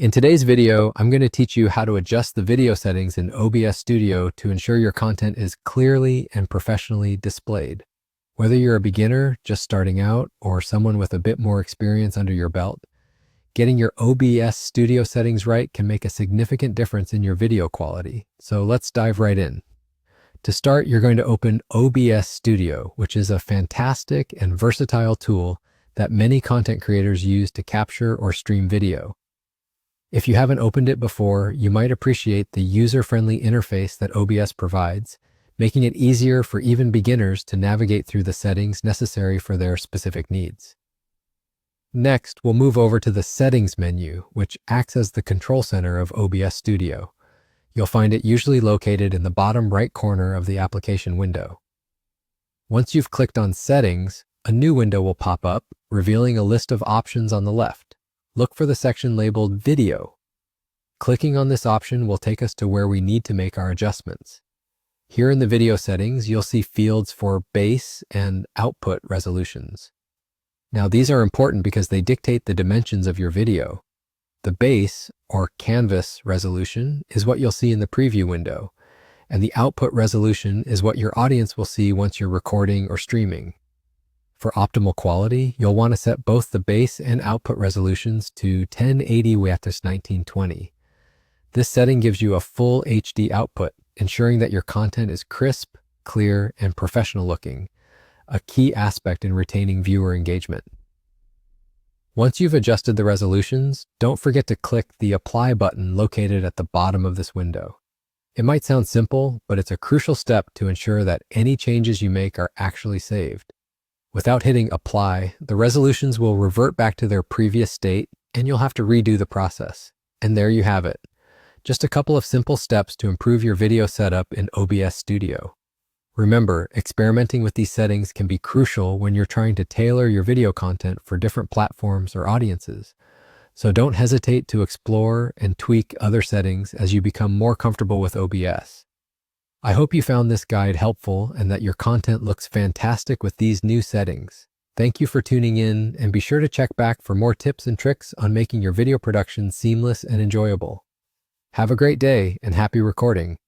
In today's video, I'm going to teach you how to adjust the video settings in OBS Studio to ensure your content is clearly and professionally displayed. Whether you're a beginner just starting out or someone with a bit more experience under your belt, getting your OBS Studio settings right can make a significant difference in your video quality. So let's dive right in. To start, you're going to open OBS Studio, which is a fantastic and versatile tool that many content creators use to capture or stream video. If you haven't opened it before, you might appreciate the user-friendly interface that OBS provides, making it easier for even beginners to navigate through the settings necessary for their specific needs. Next, we'll move over to the Settings menu, which acts as the control center of OBS Studio. You'll find it usually located in the bottom right corner of the application window. Once you've clicked on Settings, a new window will pop up, revealing a list of options on the left. Look for the section labeled Video. Clicking on this option will take us to where we need to make our adjustments. Here in the video settings, you'll see fields for base and output resolutions. Now, these are important because they dictate the dimensions of your video. The base, or canvas resolution, is what you'll see in the preview window, and the output resolution is what your audience will see once you're recording or streaming. For optimal quality, you'll want to set both the base and output resolutions to 1080 x 1920. This setting gives you a full HD output, ensuring that your content is crisp, clear, and professional looking, a key aspect in retaining viewer engagement. Once you've adjusted the resolutions, don't forget to click the Apply button located at the bottom of this window. It might sound simple, but it's a crucial step to ensure that any changes you make are actually saved. Without hitting Apply, the resolutions will revert back to their previous state, and you'll have to redo the process. And there you have it. Just a couple of simple steps to improve your video setup in OBS Studio. Remember, experimenting with these settings can be crucial when you're trying to tailor your video content for different platforms or audiences. So don't hesitate to explore and tweak other settings as you become more comfortable with OBS. I hope you found this guide helpful and that your content looks fantastic with these new settings. Thank you for tuning in, and be sure to check back for more tips and tricks on making your video production seamless and enjoyable. Have a great day and happy recording.